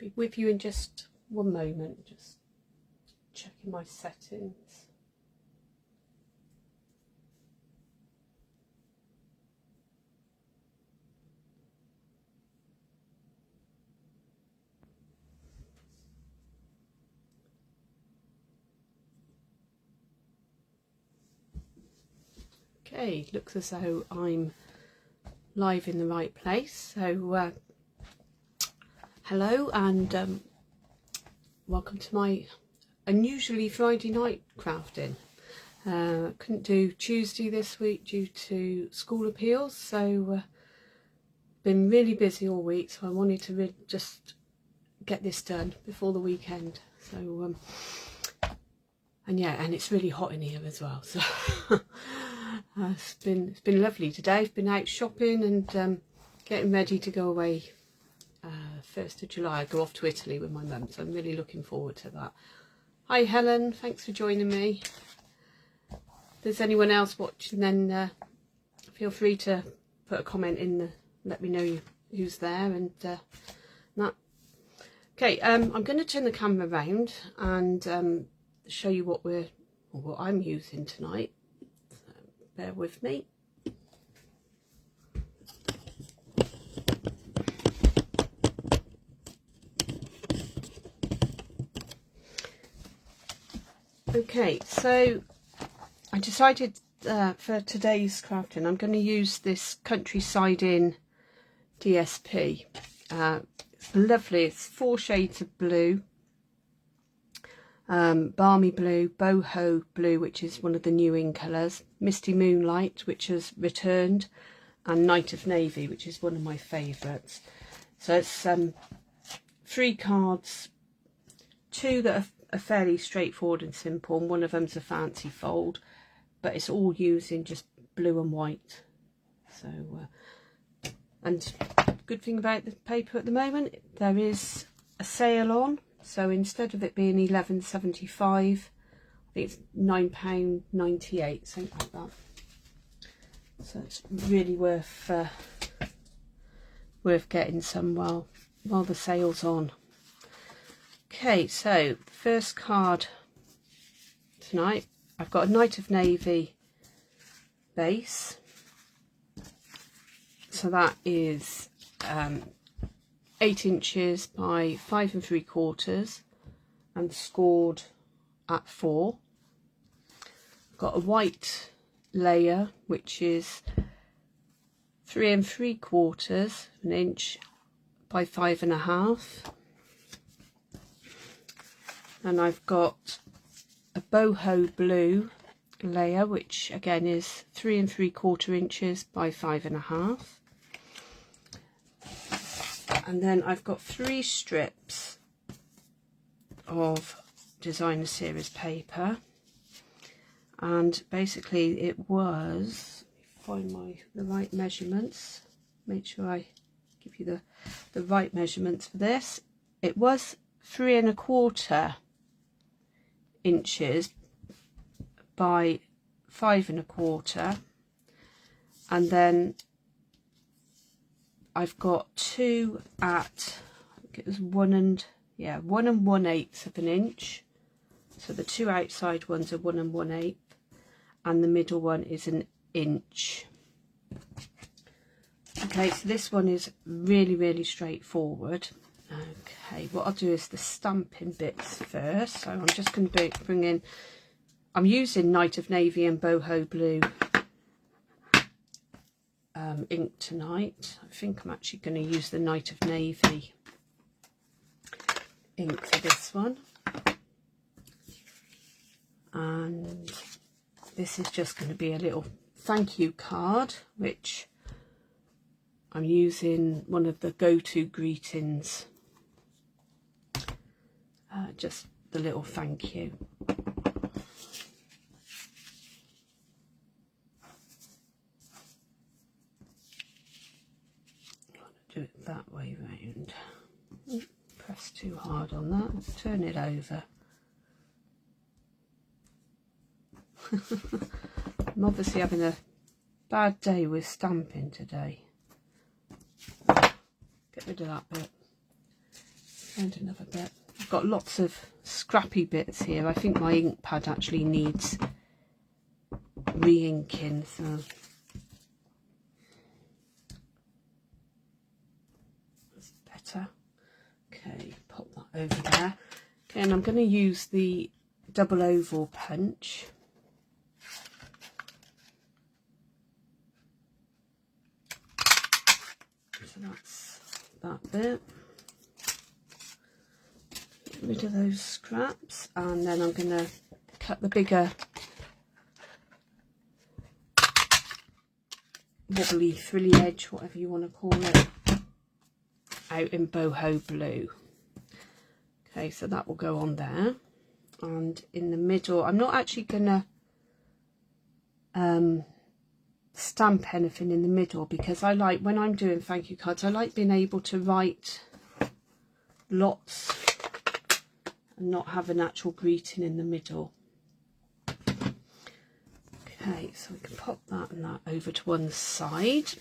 Be with you in just one moment, just checking my settings. Okay, looks as though I'm live in the right place. So hello and welcome to my unusually Friday night crafting. Couldn't do Tuesday this week due to school appeals, so been really busy all week, so I wanted to just get this done before the weekend. So and yeah, and it's really hot in here as well, so it's been lovely today. I've been out shopping and getting ready to go away 1st of July. I go off to Italy with my mum, so I'm really looking forward to that. Hi Helen, thanks for joining me. If there's anyone else watching, then feel free to put a comment in let me know who's there and that. Okay, I'm going to turn the camera around and show you what I'm using tonight. So bear with me. Okay, so I decided for today's crafting I'm going to use this Countryside Inn DSP. It's lovely. It's 4 shades of blue, Balmy Blue, Boho Blue, which is one of the new in colours, Misty Moonlight, which has returned, and Night of Navy, which is one of my favourites. So it's 3 cards, 2 that are fairly straightforward and simple, and one of them's a fancy fold, but it's all using just blue and white. So and good thing about the paper at the moment, there is a sale on, so instead of it being £11.75, I think it's £9.98, something like that. So it's really worth getting some while the sale's on. Okay, so the first card tonight, I've got a Night of Navy base. So that is 8 inches by 5 3/4 and scored at 4. I've got a white layer which is 3 3/4 inch by 5 1/2. And I've got a Boho Blue layer, which again is 3 3/4 inches by 5 1/2. And then I've got 3 strips of designer series paper, and basically it was, find the right measurements, make sure I give you the right measurements for this. It was 3 1/4 inches by 5 1/4, and then I've got 2 at, I think it was 1 1/8 of an inch. So the 2 outside ones are 1 1/8, and the middle one is an inch. Okay, so this one is really straightforward. Okay, what I'll do is the stamping bits first. So I'm just going to bring in, I'm using Night of Navy and Boho Blue ink tonight. I think I'm actually going to use the Night of Navy ink for this one. And this is just going to be a little thank you card, which I'm using one of the go-to greetings. Just the little thank you. Do it that way round. Press too hard on that. Turn it over. I'm obviously having a bad day with stamping today. Get rid of that bit. And another bit. I've got lots of scrappy bits here. I think my ink pad actually needs re-inking, so that's better. Okay, pop that over there. Okay, and I'm going to use the double oval punch. So that's that bit. Get rid of those scraps, and then I'm going to cut the bigger wobbly frilly edge, whatever you want to call it, out in Boho Blue. Okay, so that will go on there. And in the middle, I'm not actually going to stamp anything in the middle, because I like, when I'm doing thank you cards, I like being able to write lots and not have an actual greeting in the middle. Okay, so we can pop that and that over to one side.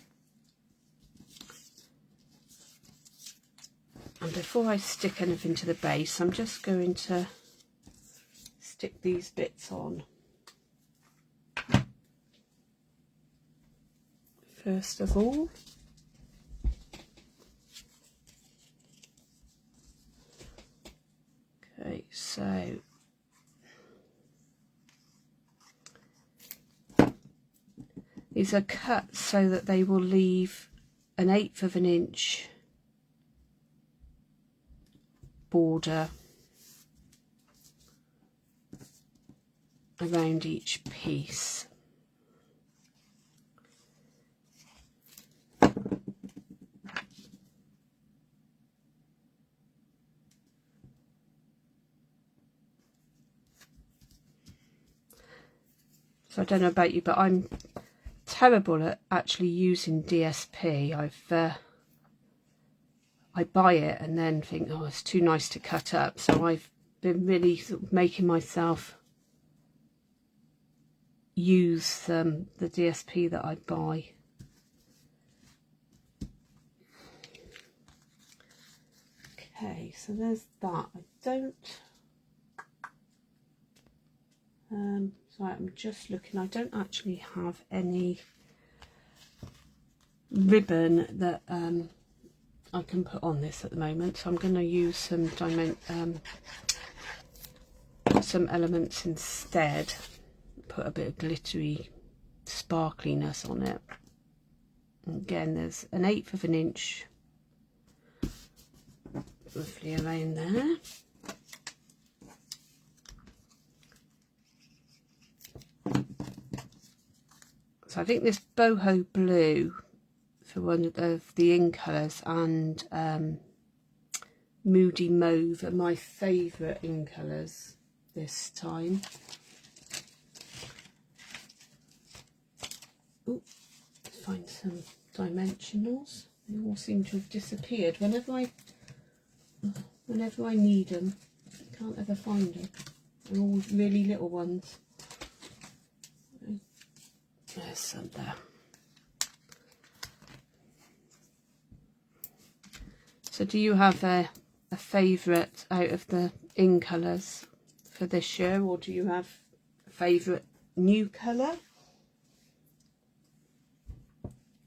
And before I stick anything to the base, I'm just going to stick these bits on. First of all. Okay, so these are cut so that they will leave an 1/8 of an inch border around each piece. So I don't know about you, but I'm terrible at actually using DSP. I buy it and then think, oh, it's too nice to cut up. So I've been really sort of making myself use the DSP that I buy. Okay, so there's that. I don't. Sorry, I'm just looking. I don't actually have any ribbon that I can put on this at the moment, so I'm going to use some elements instead. Put a bit of glittery sparkliness on it. And again, there's an 1/8 of an inch roughly around there. So I think this Boho Blue for one of the ink colours and Moody Mauve are my favourite ink colours this time. Ooh, let's find some dimensionals. They all seem to have disappeared whenever I need them. I can't ever find them. They're all really little ones. There's some there. So do you have a favourite out of the ink colours for this year, or do you have a favourite new colour?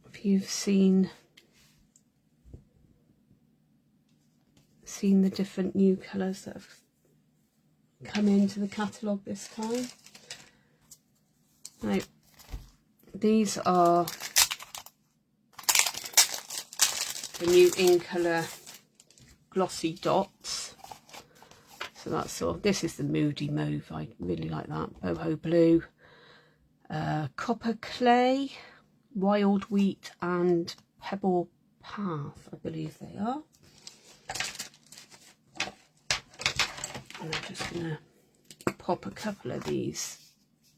If you've seen the different new colours that have come into the catalogue this time. Now, these are the new ink colour glossy dots. So that's sort of, this is the Moody Mauve. I really like that. Boho Blue, Copper Clay, Wild Wheat and Pebble Path, I believe they are. And I'm just going to pop a couple of these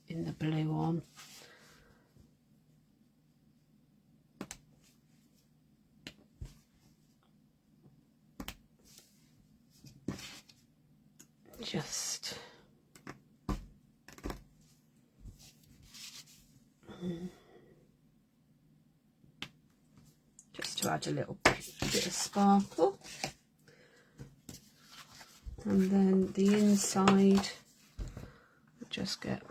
in the blue on. Just to add a little bit of sparkle. And then the inside, just get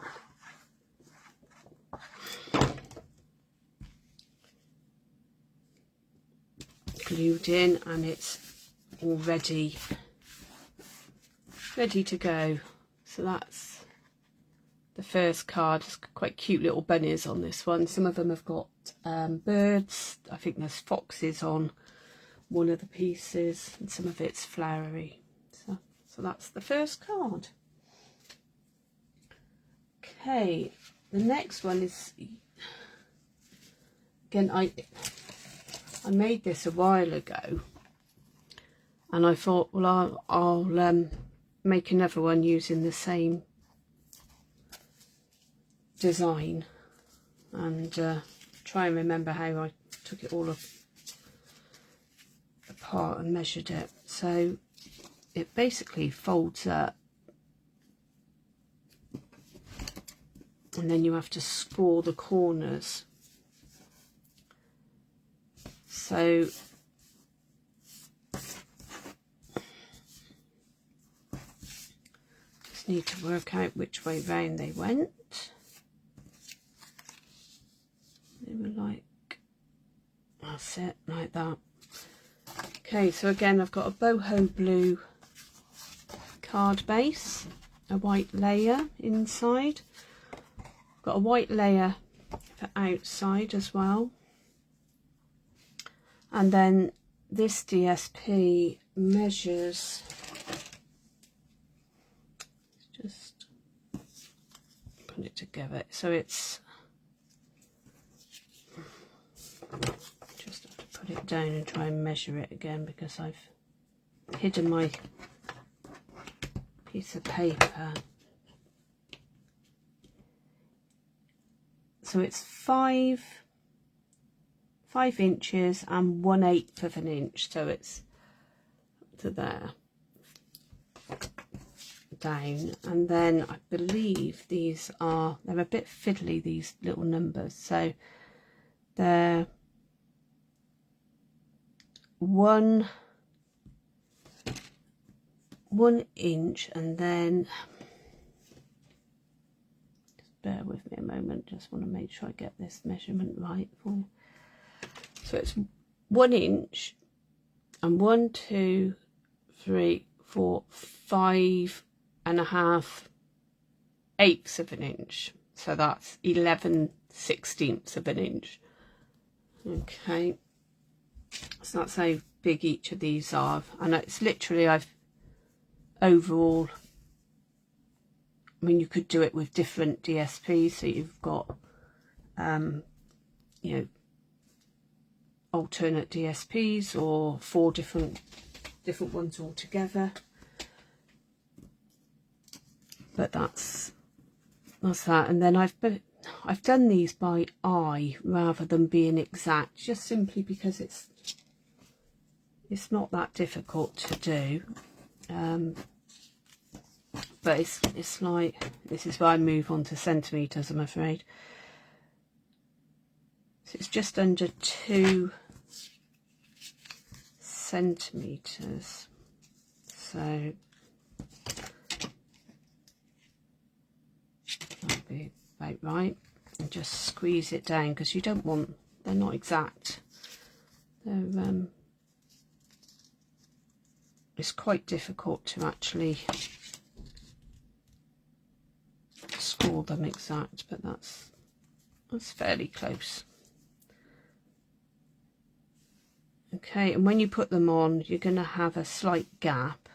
glued in, and it's all ready to go. So that's the first card. It's quite cute little bunnies on this one. Some of them have got birds. I think there's foxes on one of the pieces, and some of it's flowery. So that's the first card. Okay, the next one is, again, I made this a while ago, and I thought, well, I'll make another one using the same design, and try and remember how I took it all apart and measured it. So it basically folds up, and then you have to score the corners. So just need to work out which way round they went. They were like, that's it, like that. Okay, so again, I've got a Boho Blue card base, a white layer inside. Got a white layer for outside as well. And then this DSP measures, just put it together, so it's, just have to put it down and try and measure it again, because I've hidden my piece of paper. So it's 5 inches and 1/8 of an inch, so it's to there down. And then I believe they're a bit fiddly, these little numbers, so they're 1 inch, and then just bear with me a moment, just want to make sure I get this measurement right for you. So it's 1 inch and 1, 2, 3, 4, 5.5 eighths of an inch. So that's 11/16 of an inch. Okay, so that's how big each of these are, and it's literally, overall, I mean, you could do it with different DSPs, so you've got you know, alternate DSPs, or 4 different ones altogether. But that's that. And then I've done these by eye rather than being exact, just simply because it's not that difficult to do. But it's like, this is why I move on to centimetres, I'm afraid. So it's just under 2 centimetres. So that'll be about right. And just squeeze it down, because you don't want, they're not exact. They're it's quite difficult to actually score them exact, but that's fairly close. Okay, and when you put them on, you're going to have a slight gap,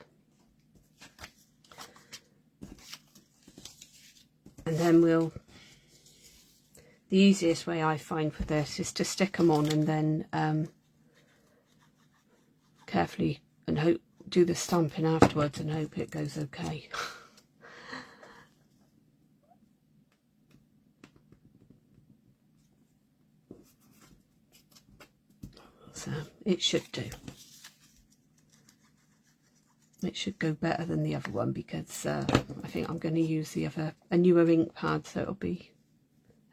and then the easiest way I find for this is to stick them on, and then carefully and do the stamping afterwards and hope it goes okay. So it should do. It should go better than the other one, because I think I'm going to use a newer ink pad, so hopefully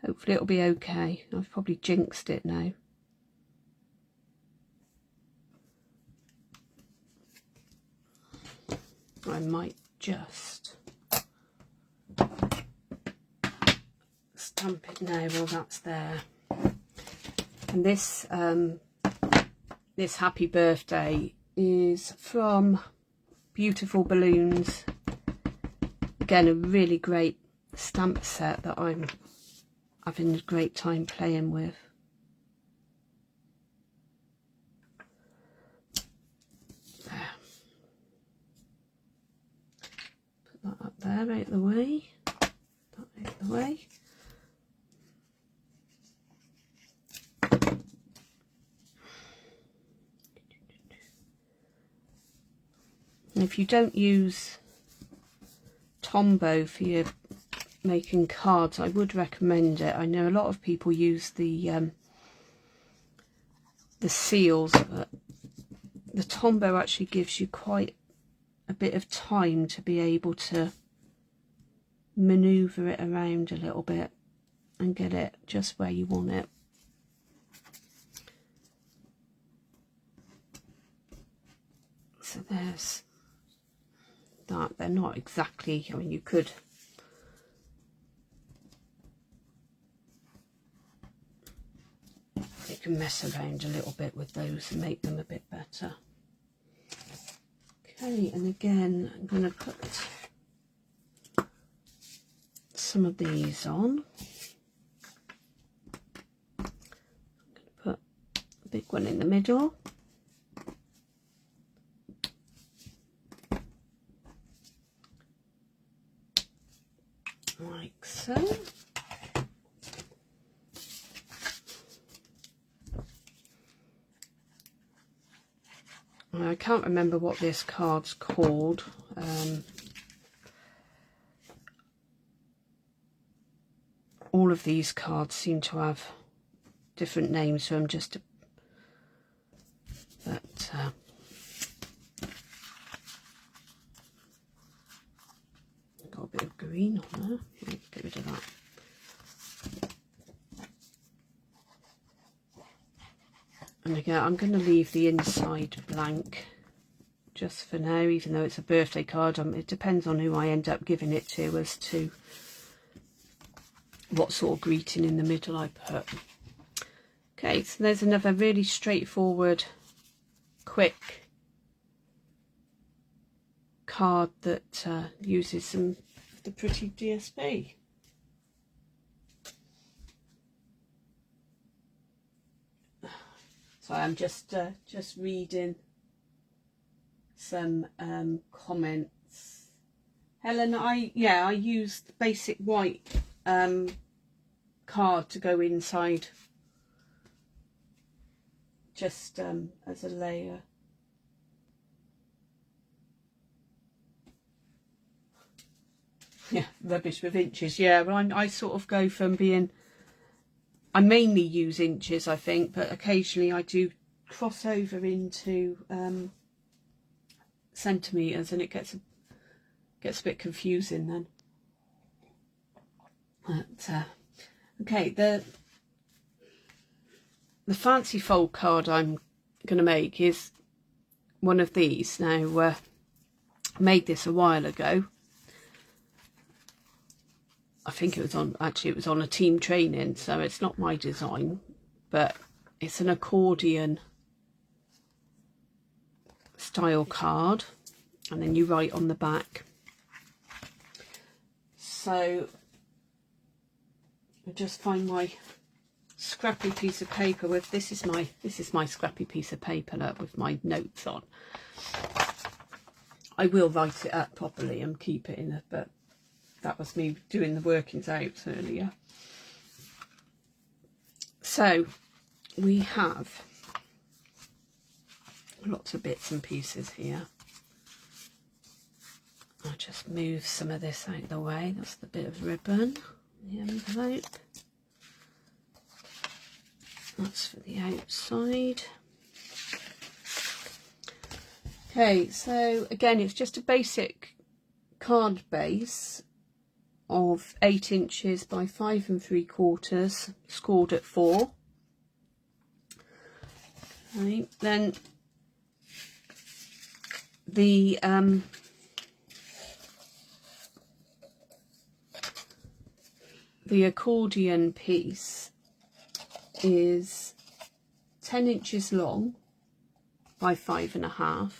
it'll be okay. I've probably jinxed it now. I might just stamp it now while that's there. And this this happy birthday is from Beautiful Balloons. Again, a really great stamp set that I'm having a great time playing with. There. Put that up there, out of the way. That out of the way. And if you don't use Tombow for your making cards, I would recommend it. I know a lot of people use the seals, but the Tombow actually gives you quite a bit of time to be able to maneuver it around a little bit and get it just where you want it. So there's that. They're not exactly, I mean, you can mess around a little bit with those and make them a bit better. Okay, and again I'm going to put some of these on. I'm going to put a big one in the middle. Like so. I can't remember what this card's called. All of these cards seem to have different names, so I'm just got a bit of green on there. Let's get rid of that. And again, I'm going to leave the inside blank just for now, even though it's a birthday card. It depends on who I end up giving it to as to what sort of greeting in the middle I put. Okay, so there's another really straightforward, quick card that uses some of the pretty DSP. So I'm just reading some comments. Helen, I used basic white card to go inside, just as a layer. Yeah, rubbish with inches. Yeah, well, I sort of go from being, I mainly use inches, I think, but occasionally I do cross over into centimetres, and it gets a bit confusing then. But, okay, the fancy fold card I'm going to make is one of these. Now, I made this a while ago. I think it was on a team training, so it's not my design, but it's an accordion style card, and then you write on the back. So I just find my scrappy piece of paper with this is my scrappy piece of paper with my notes on. I will write it up properly and keep it in it, but that was me doing the workings out earlier. So we have lots of bits and pieces here. I'll just move some of this out of the way. That's the bit of ribbon, the envelope. That's for the outside. Okay, so again, it's just a basic card base of 8 inches by 5 3/4, scored at 4. Okay, then the the accordion piece is 10 inches long by 5.5,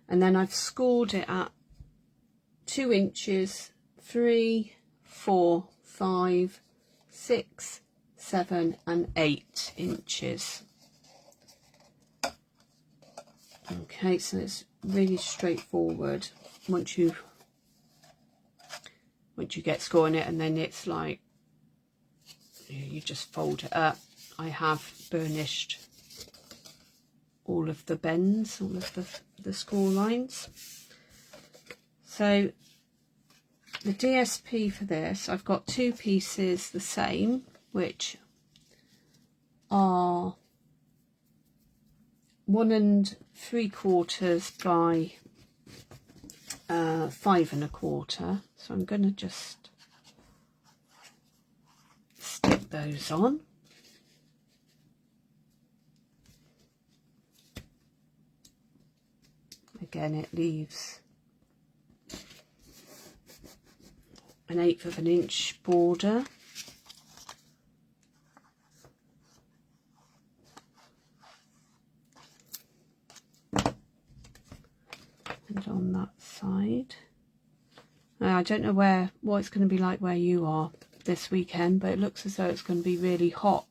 and then I've scored it at 2 inches, 3, 4, 5, 6, 7 and 8 inches. Okay, so it's really straightforward once you get scoring it, and then it's like you just fold it up. I have burnished all of the bends, all of the score lines. So the DSP for this, I've got 2 pieces the same, which are 1 3/4 by 5 1/4. So I'm going to just stick those on. Again, it leaves an 1/8 of an inch border. And on that side, I don't know what it's going to be like where you are this weekend, but it looks as though it's going to be really hot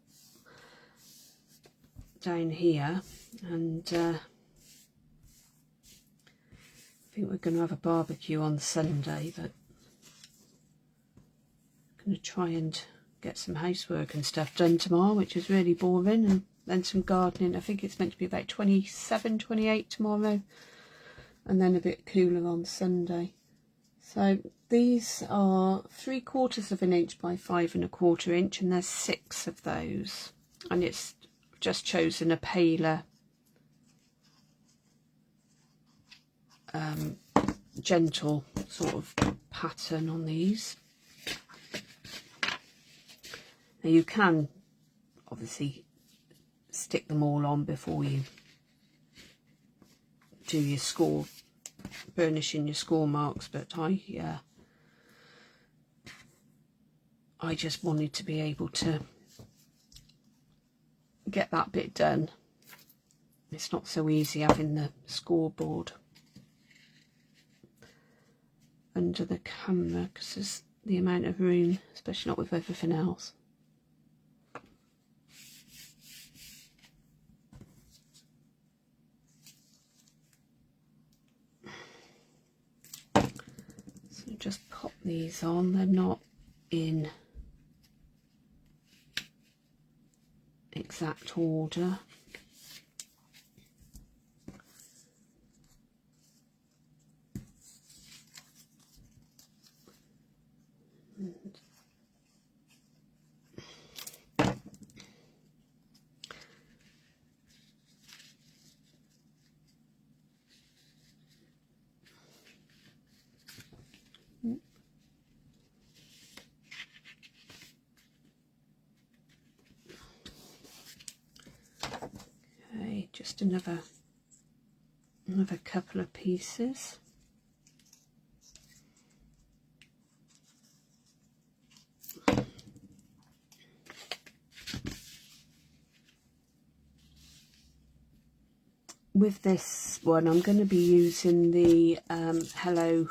down here, and I think we're going to have a barbecue on Sunday, but I'm going to try and get some housework and stuff done tomorrow, which is really boring, and then some gardening. I think it's meant to be about 27, 28 tomorrow, and then a bit cooler on Sunday. So these are 3/4 of an inch by 5 1/4 inch, and there's 6 of those, and it's just chosen a paler gentle sort of pattern on these. Now you can obviously stick them all on before you do your score, burnishing your score marks, but I just wanted to be able to get that bit done. It's not so easy having the scoreboard under the camera because there's the amount of room, especially not with everything else. So just pop these on. They're not in exact order. Okay, just another couple of pieces. With this one, I'm going to be using the Hello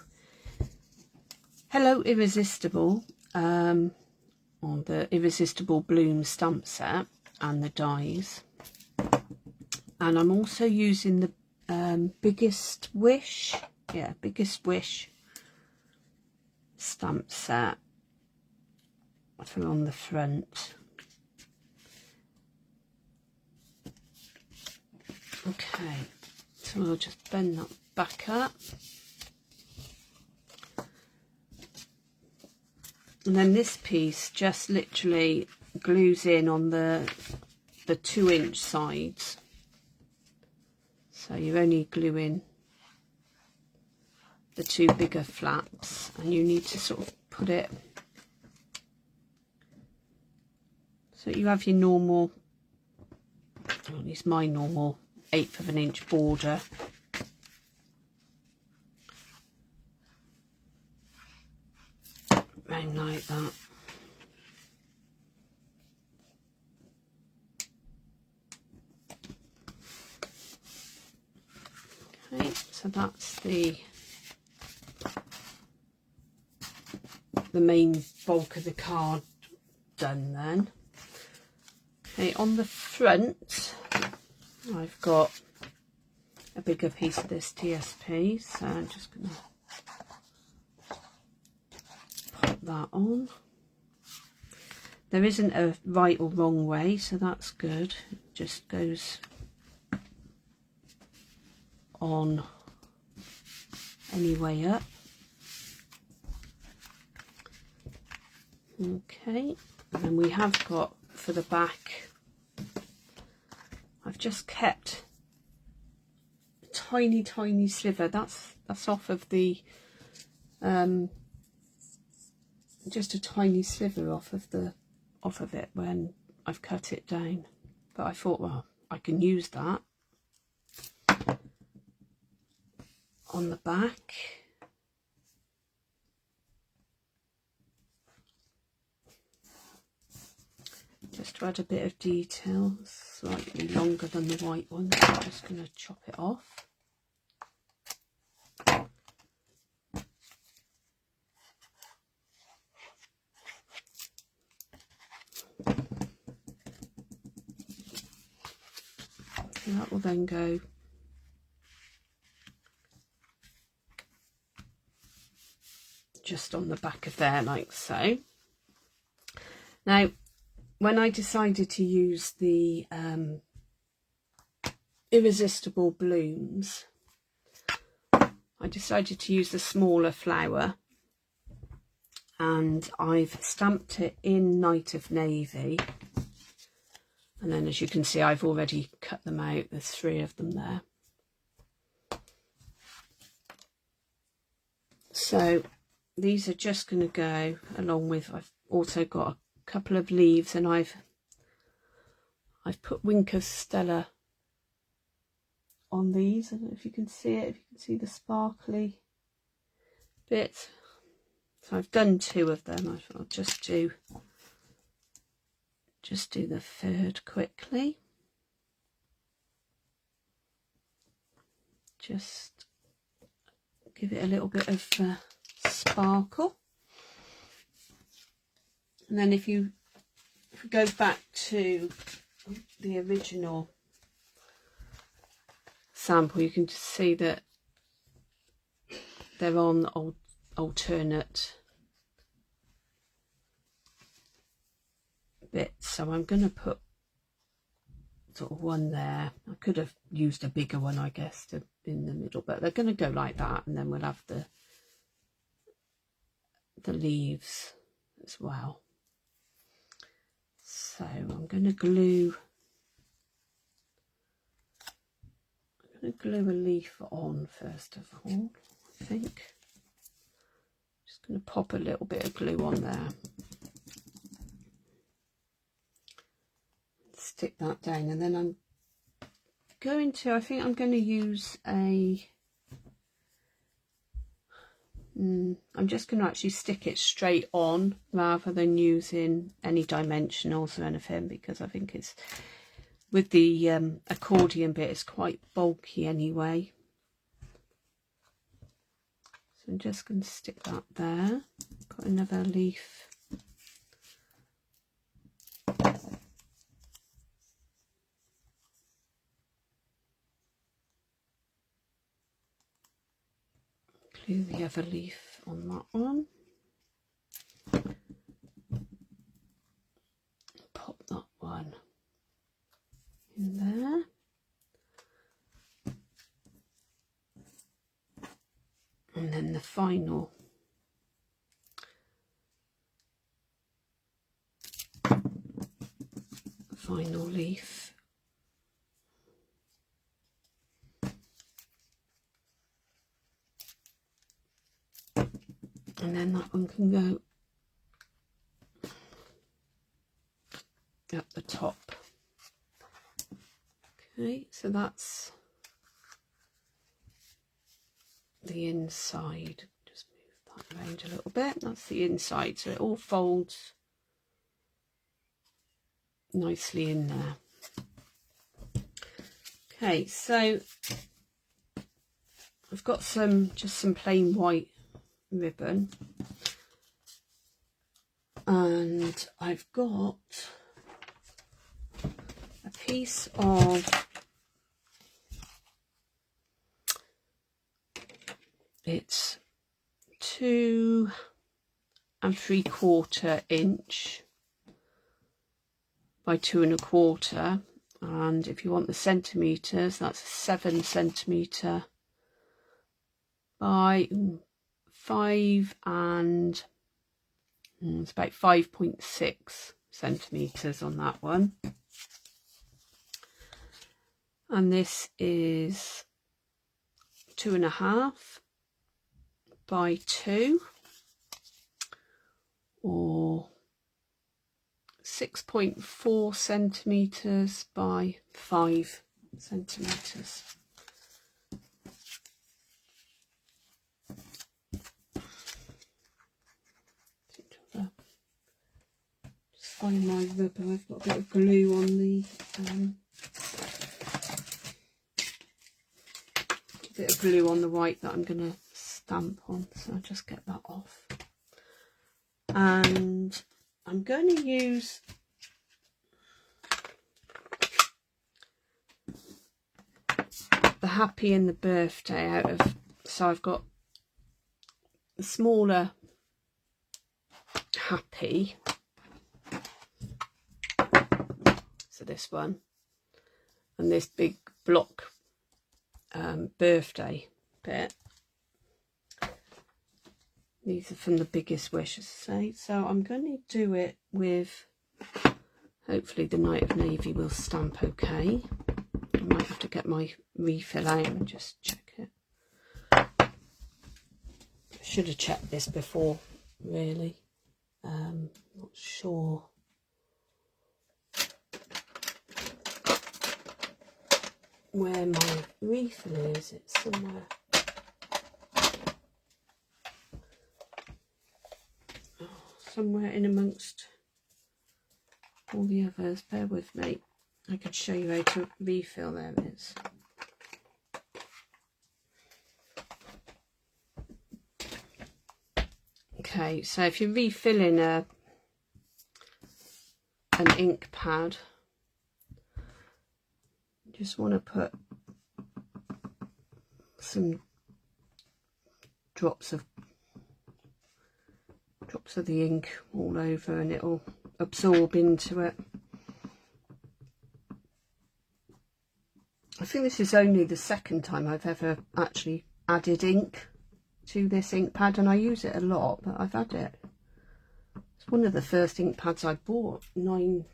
Irresistible, or the Irresistible Bloom stamp set, and the dies. And I'm also using the Biggest Wish stamp set for on the front. Okay, so I'll just bend that back up. And then this piece just literally glues in on the 2-inch sides. So you're only gluing the 2 bigger flaps, and you need to sort of put it so you have your normal, or at least my normal 1/8 of an inch border. Round like that. so that's the main bulk of the card done then. Okay, on the front I've got a bigger piece of this DSP, so I'm just going to pop that on. There isn't a right or wrong way, so that's good. It just goes on any way up. Okay, and then we have got for the back, I've just kept a tiny sliver. That's off of the just a tiny sliver off of it when I've cut it down. But I thought, well, I can use that on the back. Just to add a bit of detail, slightly longer than the white one, so I'm just going to chop it off. And that will then go just on the back of there, like so. Now, when I decided to use the Irresistible blooms, I decided to use the smaller flower, and I've stamped it in Night of Navy, and then as you can see I've already cut them out. There's 3 of them there. So these are just going to go along with, I've also got a couple of leaves, and I've put Wink of Stella on these. I don't know if you can see it, if you can see the sparkly bit. So I've done 2 of them. I thought I'll just do the 3rd quickly. Just give it a little bit of sparkle. And then if we go back to the original sample, you can just see that they're on alternate bits. So I'm going to put sort of one there. I could have used a bigger one, I guess, in the middle, but they're going to go like that, and then we'll have the leaves as well. So I'm going to glue a leaf on first of all, I think. Just going to pop a little bit of glue on there. Stick that down, and then I think I'm going to use I'm just going to actually stick it straight on rather than using any dimensionals or anything, because I think it's, with the accordion bit, it's quite bulky anyway. So I'm just going to stick that there. Got another leaf. Glue the other leaf on that one. Pop that one in there. And then the final leaf. And then that one can go at the top. Okay, so that's the inside. Just move that around a little bit. That's the inside, so it all folds nicely in there. Okay, so I've got just some plain white ribbon, and I've got a piece of it's 2 3/4 inch by 2 1/4, and if you want the centimeters, that's 7 centimeter by 5, and it's about 5.6 centimeters on that one. And this is 2 1/2 by 2, or 6.4 centimeters by 5 centimeters. Just find my rubber. I've got a bit of glue on the white that I'm going to stamp on, so I'll just get that off. And I'm going to use the happy and the birthday out of, so I've got the smaller happy, so this one, and this big block birthday bit. These are from the Biggest Wish, as I say. So I'm going to do it with, hopefully the Night of Navy will stamp okay. I might have to get my refill out and just check it. I should have checked this before, really. Not sure. Where my refill is, it's somewhere. Somewhere in amongst all the others. Bear with me. I could show you how to refill. There it is. Okay, so if you're refilling an ink pad, you just want to put some drops of the ink all over, and it'll absorb into it. I think this is only the second time I've ever actually added ink to this ink pad, and I use it a lot, but I've had it. It's one of the first ink pads I bought 9,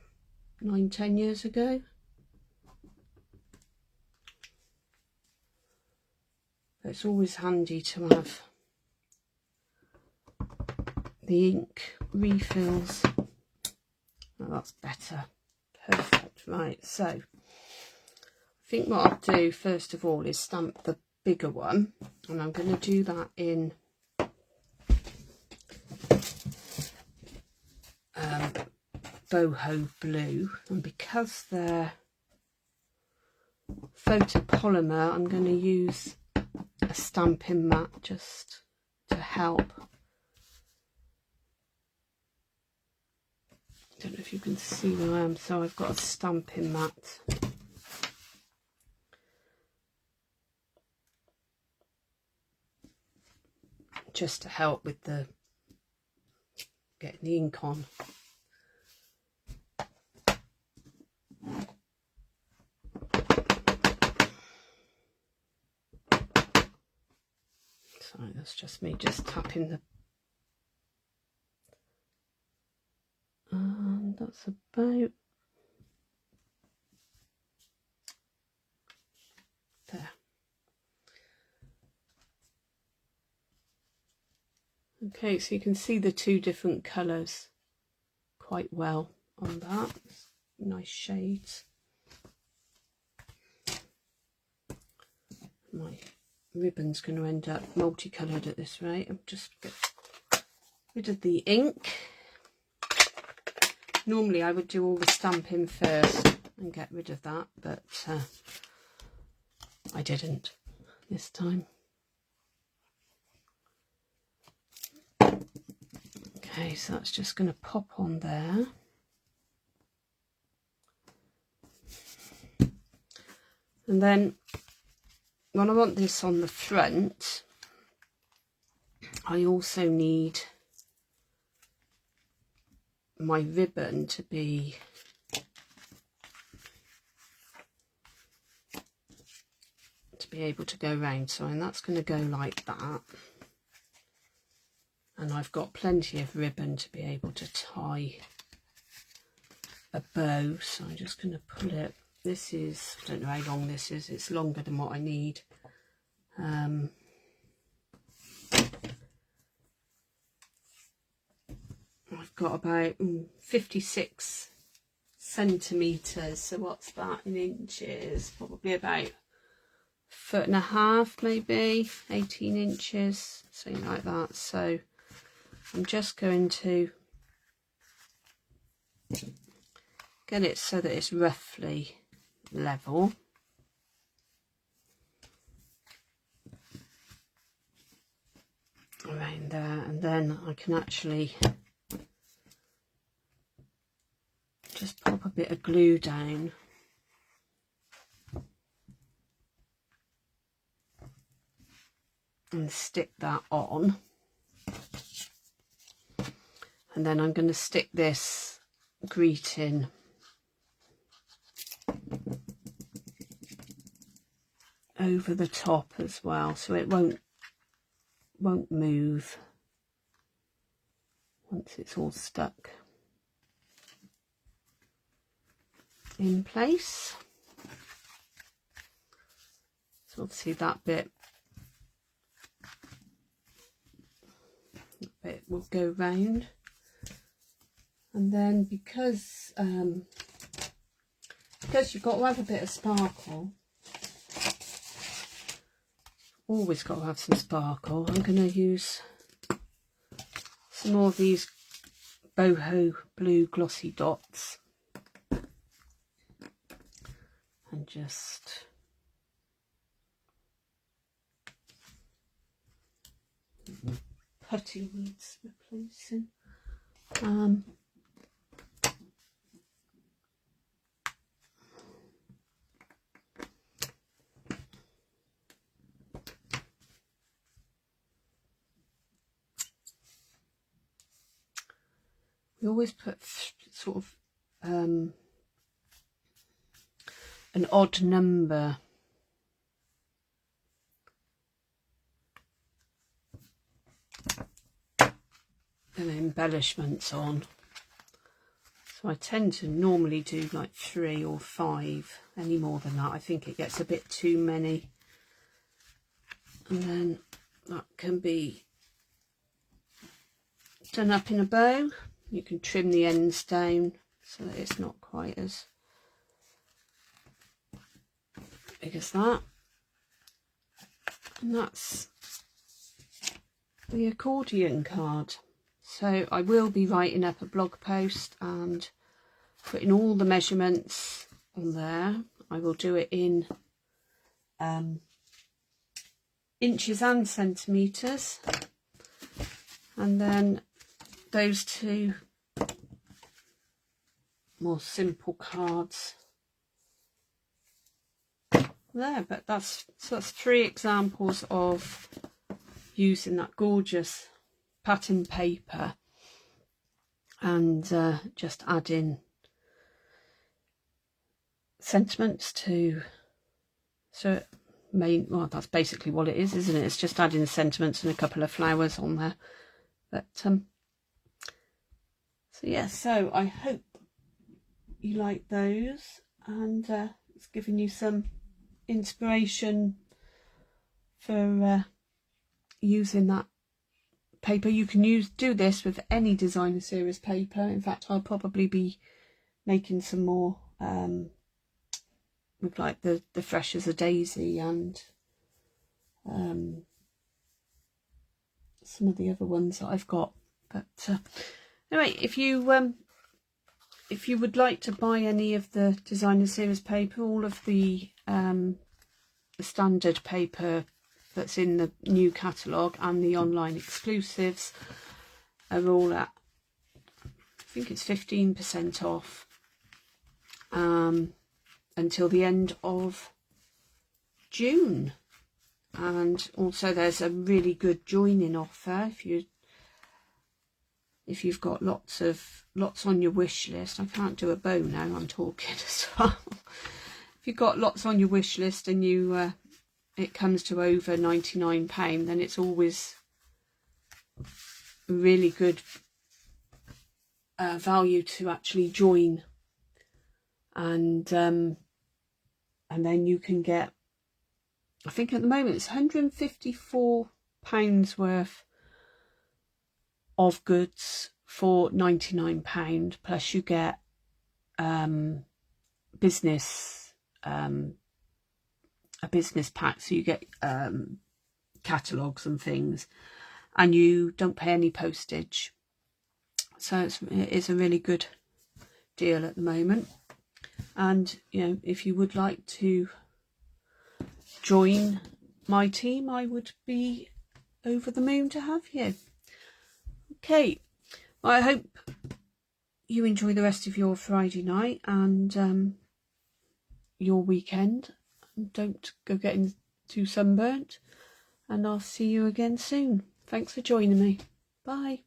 10 years ago. But it's always handy to have the ink refills. Oh, that's better. Perfect. Right, so I think what I'll do first of all is stamp the bigger one, and I'm going to do that in Boho Blue, and because they're photopolymer, I'm going to use a stamping mat just to help. I don't know if you can see where I am, so I've got a stamping mat. Just to help with the getting the ink on. Sorry, that's just me just tapping the, and that's about there. Okay, so you can see the two different colours quite well on that. Nice shades. My ribbon's going to end up multicoloured at this rate. I'll just get rid of the ink. Normally I would do all the stamping first and get rid of that, but I didn't this time. Okay, so that's just going to pop on there. And then when I want this on the front, I also need my ribbon to be able to go round. So and that's going to go like that. And I've got plenty of ribbon to be able to tie a bow. So I'm just going to pull it. This is, I don't know how long this is. It's longer than what I need. I've got about 56 centimetres. So what's that in inches? Probably about 1.5 foot, maybe 18 inches, something like that. So I'm just going to get it so that it's roughly level. Around there, and then I can actually just pop a bit of glue down and stick that on. And then I'm going to stick this greeting over the top as well, so it won't move once it's all stuck in place. So obviously that bit will go round, and then because you've got to have a bit of sparkle, always got to have some sparkle, I'm going to use some more of these Boho Blue glossy dots and just putty needs replacing. We always put sort of an odd number and embellishments on. So I tend to normally do like 3 or 5. Any more than that, I think it gets a bit too many. And then that can be done up in a bow. You can trim the ends down so that it's not quite as big as that. And that's the accordion card. So I will be writing up a blog post and putting all the measurements on there. I will do it in inches and centimetres, and then those two more simple cards there. But that's 3 examples of using that gorgeous pattern paper and just adding sentiments to, so well, that's basically what it is, isn't it? It's just adding sentiments and a couple of flowers on there. But so yeah, so I hope you like those, and it's giving you some inspiration for using that paper. You can do this with any designer series paper. In fact, I'll probably be making some more with like the Fresh as a Daisy and some of the other ones that I've got. But anyway, if you would like to buy any of the designer series paper, all of the standard paper that's in the new catalogue and the online exclusives are all at think it's 15% off until the end of June. And also there's a really good joining offer if you've got lots on your wish list. I can't do a bow now, I'm talking as well. If you've got lots on your wish list and you it comes to over £99, then it's always a really good value to actually join, and then you can get, I think at the moment it's £154 worth of goods for £99, plus you get a business pack, so you get catalogues and things, and you don't pay any postage. So it is a really good deal at the moment. And if you would like to join my team, I would be over the moon to have you. Okay, well, I hope you enjoy the rest of your Friday night and your weekend. Don't go getting too sunburnt, and I'll see you again soon. Thanks for joining me. Bye.